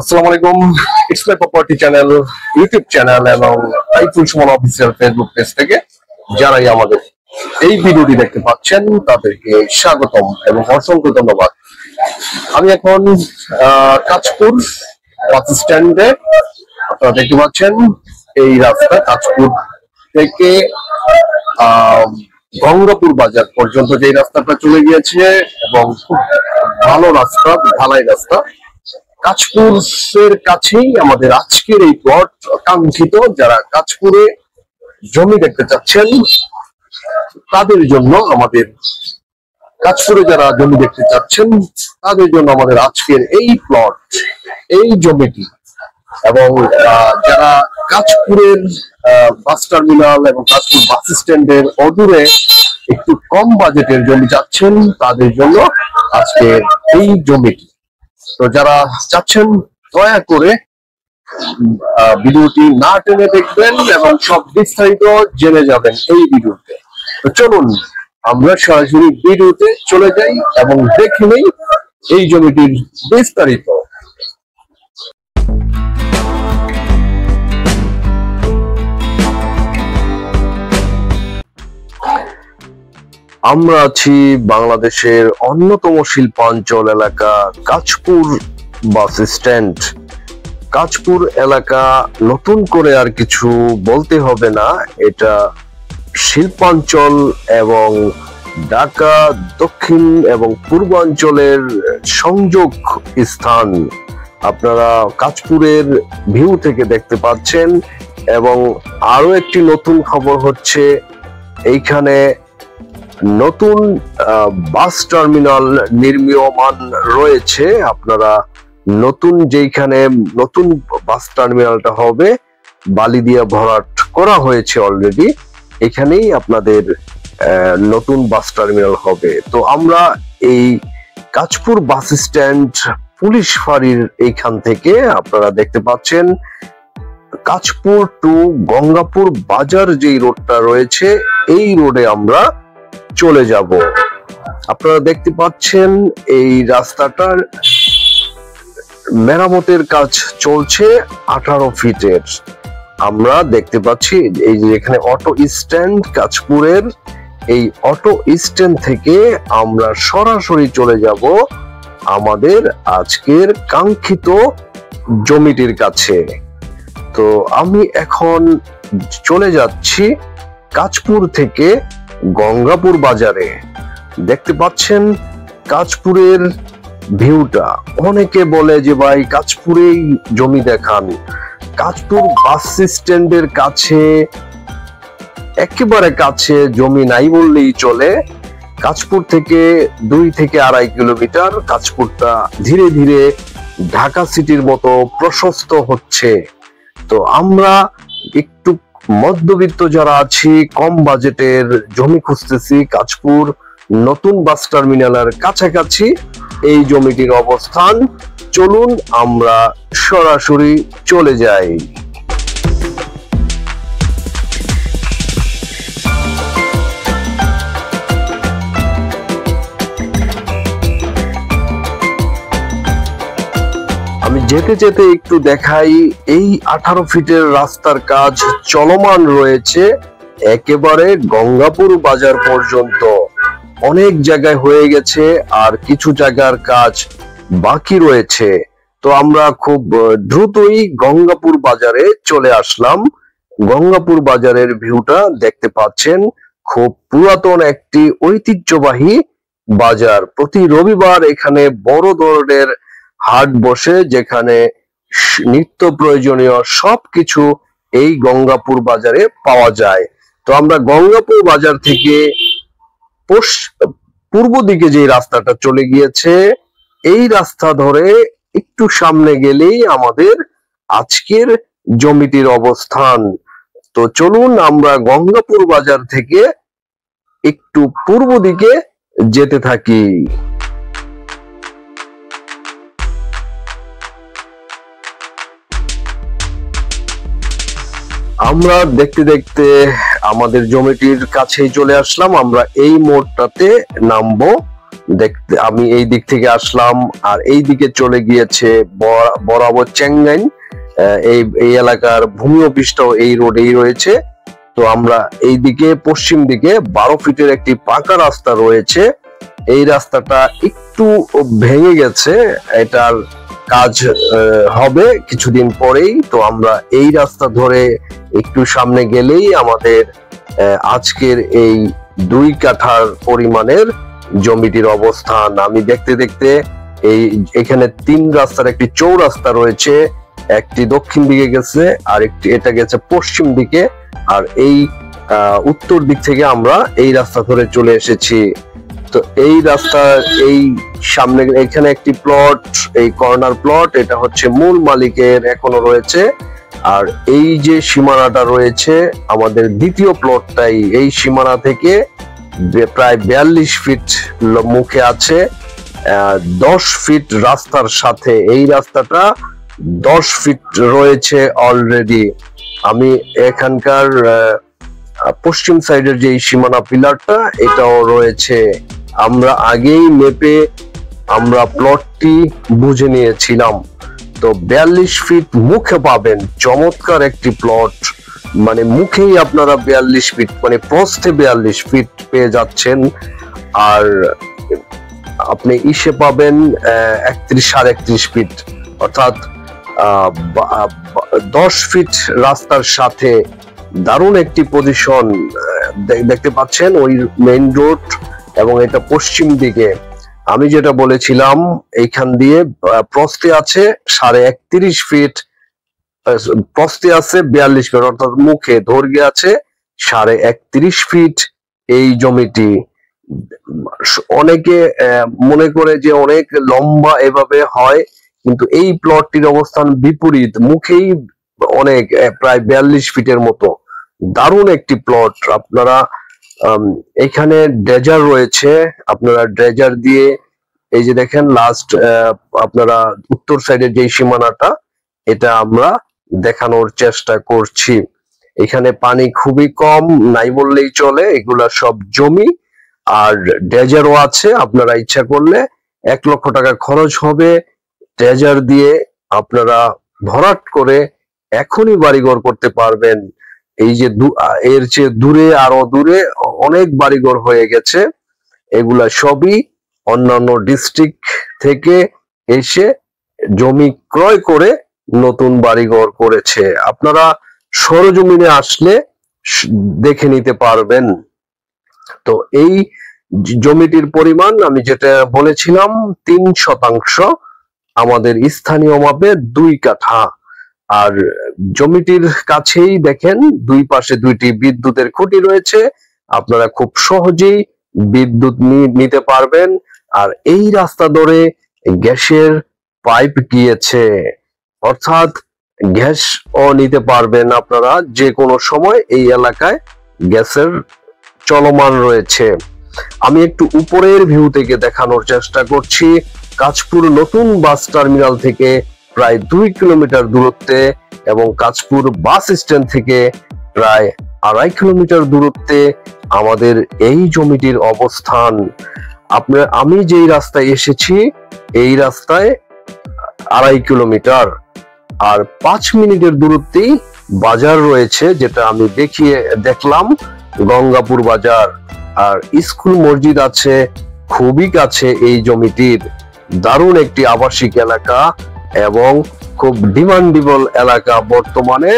আসসালামু আলাইকুম। It's my property channel YouTube channel এবং আইফুল সুমন অফিসিয়াল ফেসবুক পেজ থেকে যারাই আমাদের এই ভিডিওটি দেখতে পাচ্ছেন তাদেরকে স্বাগতম এবং অসংখ্য ধন্যবাদ। আমি এখন কাঁচপুর বাস স্ট্যান্ডে, আপনারা দেখতে পাচ্ছেন এই রাস্তা কাঁচপুর থেকে গঙ্গাপুর বাজার পর্যন্ত যে রাস্তাটা চলে গিয়েছে এবং খুব ভালো রাস্তা, ঢালাই রাস্তা। কাঁচপুরের কাছেই আমাদের আজকের এই প্লট কাঙ্ক্ষিত। যারা কাঁচপুরে জমি দেখতে চাচ্ছেন তাদের জন্য আমাদের, কাঁচপুরে যারা জমি দেখতে চাচ্ছেন তাদের জন্য আমাদের আজকের এই প্লট, এই জমিটি। এবং যারা কাঁচপুরের বাস টার্মিনাল এবং কাঁচপুর বাস স্ট্যান্ডের অদূরে একটু কম বাজেটের জমি চাচ্ছেন তাদের জন্য আজকের এই জমিটি। তো যারা চাচ্ছেন দয়া করে ভিডিওটি না টেনে দেখবেন এবং সব বিস্তারিত জেনে যাবেন এই ভিডিওতে। তো চলুন আমরা সরাসরি ভিডিওতে চলে যাই এবং দেখে নেই এই জমিটির বিস্তারিত। আমরা আছি বাংলাদেশের অন্যতম শিল্পাঞ্চল এলাকা কাঁচপুর বাস স্ট্যান্ড। কাঁচপুর এলাকা নতুন করে আর কিছু বলতে হবে না, এটা শিল্পাঞ্চল এবং ঢাকা দক্ষিণ এবং পূর্বাঞ্চলের সংযোগ স্থান। আপনারা কাঁচপুরের ভিউ থেকে দেখতে পাচ্ছেন। এবং আরো একটি নতুন খবর হচ্ছে এইখানে নতুন বাস টার্মিনাল নির্মীয়মান রয়েছে। আপনারা নতুন যেখানে নতুন বাস টার্মিনালটা হবে বালি দিয়ে ভরাট করা হয়েছে অলরেডি, এখানেই আপনাদের নতুন বাস টার্মিনাল হবে। তো আমরা এই কাঁচপুর বাস স্ট্যান্ড পুলিশ ফাঁড়ির এইখান থেকে আপনারা দেখতে পাচ্ছেন কাঁচপুর টু গঙ্গাপুর বাজার যেই রোডটা রয়েছে এই রোডে আমরা চলে যাব। আপনারা দেখতে পাচ্ছেন এই রাস্তাটার মেরামতের কাজ চলছে 18 ফিটের। আমরা দেখতে পাচ্ছি এই যে এখানে অটো স্ট্যান্ড কাঁচপুরের, এই অটো স্ট্যান্ড থেকে আমরা সরাসরি চলে যাব আমাদের আজকের কাঙ্ক্ষিত জমিটির কাছে। তো আমি এখন চলে যাচ্ছি কাঁচপুর থেকে গঙ্গাপুর বাজারে। দেখতে পাচ্ছেন কাঁচপুরের ভিউটা। অনেকে বলে যে ভাই কাঁচপুরেই জমি দেখান। কাঁচপুর বাস স্ট্যান্ডের কাছে, একেবারে কাছে জমি নাই বললেই চলে। কাঁচপুর থেকে 2 থেকে 2.5 কিলোমিটার। কাঁচপুরটা ধীরে ধীরে ঢাকা সিটির মতো প্রশস্ত হচ্ছে। তো আমরা একটু মধ্যবিত্ত যারা আছি, কম বাজেটের জমি খুঁজতেছি। কাঁচপুর নতুন বাস টার্মিনালের কাছাকাছি এই জমিটির অবস্থান। চলুন আমরা সরাসরি চলে যাই। আমি যেতে যেতে একটু দেখাই, এই 18 ফিটের রাস্তার কাজ চলমান রয়েছে একেবারে গঙ্গাপুর বাজার পর্যন্ত। অনেক জায়গায় হয়ে গেছে আর কিছু জায়গার কাজ বাকি রয়েছে। তো আমরা খুব দ্রুতই গঙ্গাপুর বাজারে চলে আসলাম। গঙ্গাপুর বাজারের ভিউটা দেখতে পাচ্ছেন। খুব পুরাতন একটি ঐতিহ্যবাহী বাজার। প্রতি রবিবার এখানে বড় ধরনের হাট বসে, যেখানে নিত্য প্রয়োজনীয় সবকিছু এই গঙ্গাপুর বাজারে পাওয়া যায়। তো আমরা গঙ্গাপুর বাজার থেকে পূর্ব দিকে যে রাস্তাটা চলে গিয়েছে এই রাস্তা ধরে একটু সামনে গেলেই আমাদের আজকের জমিটির অবস্থান। তো চলুন আমরা গঙ্গাপুর বাজার থেকে একটু পূর্ব দিকে যেতে থাকি। আমরা দেখতে দেখতে আমাদের জমিটির কাছেই চলে আসলাম। আমরা এই মোড়টাতে নামবো। দেখতে আমি এই দিক থেকে আসলাম, আর এই দিকে চলে গিয়েছে বরাবর চেঙ্গাইন। এই এলাকার ভূমি অফিসটাও এই রোডেই রয়েছে। তো আমরা এই দিকে পশ্চিম দিকে 12 ফিটের একটি পাকা রাস্তা রয়েছে। এই রাস্তাটা একটু ভেঙে গেছে, এটার কাজ হবে কিছুদিন পরেই। তো আমরা এই রাস্তা ধরে একটু সামনে গেলেই আমাদের আজকের এই 2 কাঠার পরিমাণের জমিটির অবস্থান। আমি দেখতে দেখতে এখানে 3 রাস্তার একটি চৌরাস্তা রয়েছে, একটি দক্ষিণ দিকে গেছে, আর একটি এটা গেছে পশ্চিম দিকে, আর এই উত্তর দিক থেকে আমরা এই রাস্তা ধরে চলে এসেছি। তো এই রাস্তার এই সামনে এখানে একটি প্লট, এই কর্নার প্লট, এটা হচ্ছে মূল মালিকের এখনো রয়েছে। আর এই যে সীমানাটা রয়েছে আমাদের দ্বিতীয় প্লটটাই এই সীমানা থেকে প্রায় 42 ফিট মুখে আছে। 10 ফিট রাস্তার সাথে এই রাস্তাটা 10 ফিট রয়েছে অলরেডি। আমি এখানকার পশ্চিম সাইডের যে সীমানা পিলারটা এটাও রয়েছে। আমরা আগেই মেপে আমরা প্লটটি বুঝে নিয়েছিলাম। তো 42 ফিট মুখে পাবেন চমৎকার একটি প্লট, মানে মুখেই আপনারা 42 ফিট মানে প্রস্থে 42 ফিট পেয়ে যাচ্ছেন। আর আপনি ইসে পাবেন 31.5 ফিট, অর্থাৎ 10 ফিট রাস্তার সাথে দারুণ একটি পজিশন দেখতে পাচ্ছেন। ওই মেইন রোড এবং এটা পশ্চিম দিকে। আমি যেটা বলেছিলাম এইখান দিয়ে প্রস্থে আছে 31.5 ফিট, প্রস্থে আছে 42 ফিট, অর্থাৎ মুখে দৈর্ঘ্যে আছে 31.5 ফিট এই জমিটি। অনেকে মনে করে যে অনেক লম্বা এভাবে হয়, কিন্তু এই প্লটটির অবস্থান বিপরীত, মুখেই অনেক প্রায় 42 ফিটের মতো। দারুণ একটি প্লট। আপনারা এখানে ড্রেজার রয়েছে, আপনারা ড্রেজার দিয়ে এই যে দেখেন লাস্ট আপনারা উত্তর সাইডের যে সীমানাটা এটা আমরা দেখানোর চেষ্টা করছি। এখানে পানি খুবই কম, নাই বললেই চলে, এগুলা সব জমি। আর ড্রেজারও আছে, আপনারা ইচ্ছা করলে 1 লক্ষ টাকা খরচ হবে, ড্রেজার দিয়ে আপনারা ভরাট করে এখনই বাড়িঘর করতে পারবেন। এই যে এর চেয়ে দূরে, আরো দূরে অনেক বাড়িঘর হয়ে গেছে। এগুলা সবই অন্যান্য ডিস্ট্রিক্ট থেকে এসে জমি ক্রয় করে নতুন বাড়িঘর করেছে। আপনারা সরজমিনে আসলে দেখে নিতে পারবেন। তো এই জমিটির পরিমাণ আমি যেটা বলেছিলাম 3 শতাংশ, আমাদের স্থানীয় মাপে 2 কাঠা। আর জমিটির কাছেই দেখেন 2 পাশে 2টি বিদ্যুতের খুঁটি রয়েছে, আপনারা খুব সহজেই বিদ্যুৎ নিতে পারবেন। আর এই রাস্তা ধরে গ্যাসের পাইপ গিয়েছে, অর্থাৎ গ্যাস ও নিতে পারবেন আপনারা যে কোনো সময়। এই এলাকায় গ্যাসের চলমান রয়েছে। আমি একটু উপরের ভিউ থেকে দেখানোর চেষ্টা করছি। কাঁচপুর নতুন বাস টার্মিনাল থেকে প্রায় 2 কিলোমিটার দূরত্বে এবং কাঁচপুর বাস স্ট্যান্ড থেকে প্রায় 2.5 কিলোমিটার দূরত্বে আমাদের এই জমিটির অবস্থান। আমি যেই রাস্তায় এসেছি এই রাস্তায় 2.5 কিলোমিটার, আর 5 মিনিটের দূরত্বেই বাজার রয়েছে, যেটা আমি দেখলাম গঙ্গাপুর বাজার। আর স্কুল মসজিদ আছে খুবই কাছে এই জমিটির। দারুণ একটি আবাসিক এলাকা এবং খুব ডিমান্ডেবল এলাকা। বর্তমানে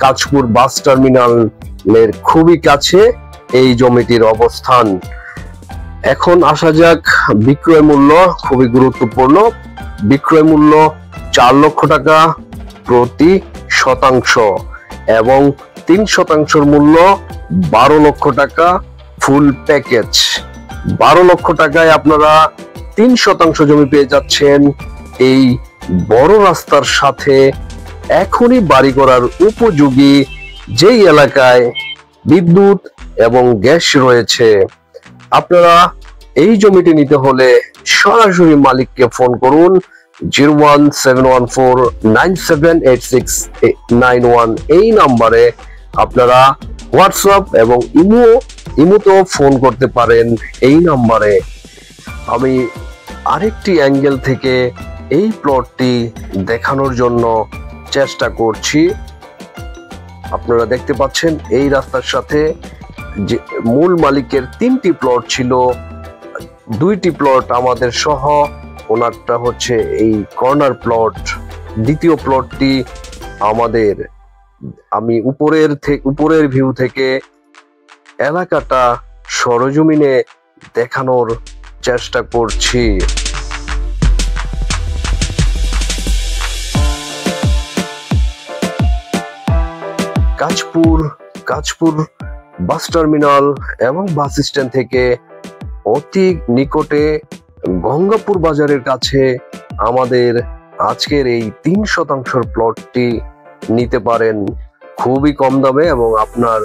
কাঁচপুর বাস টার্মিনালের খুবই কাছে এই জমিটির অবস্থান। এখন আসা যাক বিক্রয় মূল্য, খুবই গুরুত্বপূর্ণ। বিক্রয় মূল্য 4 লক্ষ টাকা প্রতি শতাংশ এবং 3 শতাংশের মূল্য 12 লক্ষ টাকা ফুল প্যাকেজ। 12 লক্ষ টাকায় আপনারা 3 শতাংশ জমি পেয়ে যাচ্ছেন এই বড় রাস্তার সাথে, এখনই বাড়ি করার উপযোগী, যেই এলাকায় বিদ্যুৎ এবং গ্যাস রয়েছে। আপনারা এই জমিটি নিতে হলে সরাসরি মালিককে ফোন করুন 01714978691 এই নাম্বারে। আপনারা হোয়াটসঅ্যাপ এবং ইমোতেও ফোন করতে পারেন এই নাম্বারে। আমি আরেকটি অ্যাঙ্গেল থেকে এই প্লটটি দেখানোর জন্য চেষ্টা করছি। আপনারা দেখতে পাচ্ছেন এই রাস্তার সাথে যে মূল মালিকের 3টি প্লট ছিল, 2টি প্লট আমাদের সহ, ওনারটা হচ্ছে এই কর্নার প্লট। দ্বিতীয় প্লটটি আমাদের। আমি উপরের ভিউ থেকে এলাকাটা সরজমিনে দেখানোর চেষ্টা করছি। কাঁচপুর বাস টার্মিনাল এবং বাস স্ট্যান্ড থেকে অতি নিকটে গঙ্গাপুর বাজারের কাছে আমাদের আজকের এই 3% প্লটটি নিতে পারেন খুবই কম দামে এবং আপনার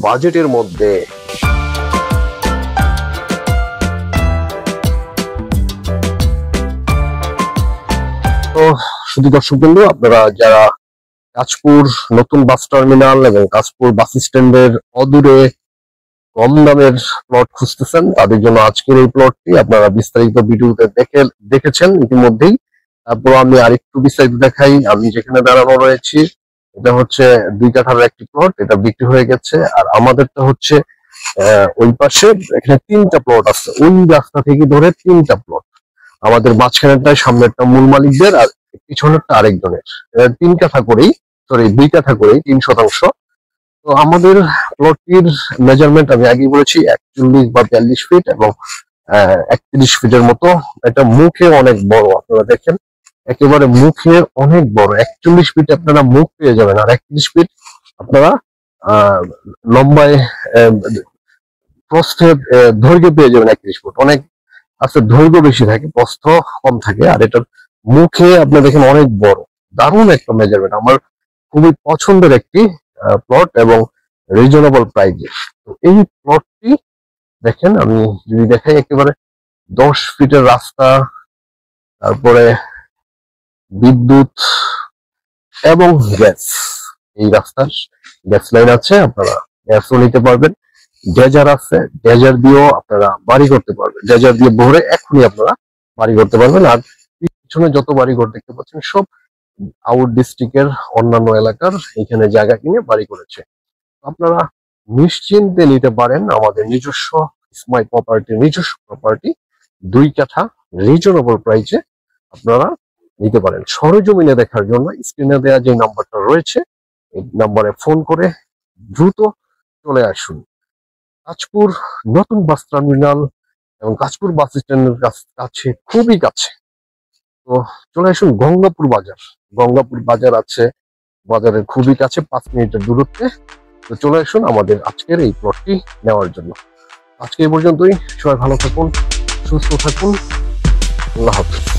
বাজেটের মধ্যে। তো শুধু দর্শক বন্ধু, আপনারা যারা কাঁচপুর নতুন বাস টার্মিনাল এবং কাঁচপুর বাস স্ট্যান্ডের অদূরে কম দামের প্লট খুঁজতেছেন, তাদের জন্য আজকের এই প্লটটি আপনারা বিস্তারিত ভিডিওতে দেখেছেন ইতিমধ্যেই। তারপর আমি আরেকটু বিস্তারিত দেখাই। আমি যেখানে দাঁড়ানো রয়েছি এটা হচ্ছে 2 কাঠার একটি প্লট, এটা বিক্রি হয়ে গেছে। আর আমাদেরটা হচ্ছে ওই পাশে, এখানে 3টা প্লট আছে, ওই রাস্তা থেকে ধরে 3টা প্লট আমাদের। মাঝখানেরটা সামনেরটা মূল মালিকদের আর পিছনেরটা আরেকজনের। 3 কাঠা করেই, সরি 2 কাঠা করেই 3%। তো আমাদের প্লটটির মেজারমেন্ট আমি আগেই বলেছি 41 বা 42 ফিট এবং 31 ফিটের মতো। এটা মুখে অনেক বড়, আপনারা দেখেন একেবারে মুখে অনেক বড়। 41 ফিট আপনারা মুখ পেয়ে যাবেন, আর 31 ফিট আপনারা লম্বায় প্রস্থে দৈর্ঘ্য পেয়ে যাবেন। 31 ফুট অনেক আছে, দৈর্ঘ্য বেশি থাকে, প্রস্থ কম থাকে। আর এটার মুখে আপনারা দেখেন অনেক বড়, দারুণ একটা মেজারমেন্ট। আমার খুবই পছন্দের একটি প্লট এবং রিজনেবল প্রাইসে। তো এই প্লটটি দেখেন, আমি যদি দেখাই, একেবারে 10 ফিটের রাস্তা, তারপরে বিদ্যুৎ এবং গ্যাস। এই রাস্তার গ্যাস লাইন আছে, আপনারা গ্যাসও নিতে পারবেন। ডেজার আছে, ডেজার দিয়েও আপনারা বাড়ি করতে পারবেন। ডেজার দিয়ে ভরে এখনই আপনারা বাড়ি করতে পারবেন। আর পিছনে যত বাড়িঘর দেখতে পাচ্ছেন সব আউট ডিস্ট্রিক্টের অন্যান্য এলাকার এখানে জায়গা কিনে বাড়ি করেছে। আপনারা নিশ্চিন্তে নিতে পারেন আমাদের নিজস্ব স্মাইল প্রপার্টি, নিজস্ব প্রপার্টি 2 কাঠা রিজনেবল প্রাইসে আপনারা নিতে পারেন। সরেজমিনে দেখার জন্য স্ক্রিনে দেওয়া যে নাম্বারটা রয়েছে এই নাম্বারে ফোন করে দ্রুত চলে আসুন। কাঁচপুর নতুন বাস টার্মিনাল এবং কাঁচপুর বাস স্ট্যান্ডের কাছে, খুবই কাছে। তো চলে আসুন গঙ্গাপুর বাজার। গঙ্গাপুর বাজার আছে বাজারের খুবই কাছে, 5 মিনিটের দূরত্বে। তো চলে আসুন আমাদের আজকের এই প্লটটি নেওয়ার জন্য। আজকে এই পর্যন্তই। সবাই ভালো থাকুন, সুস্থ থাকুন, আল্লাহ হাফেজ।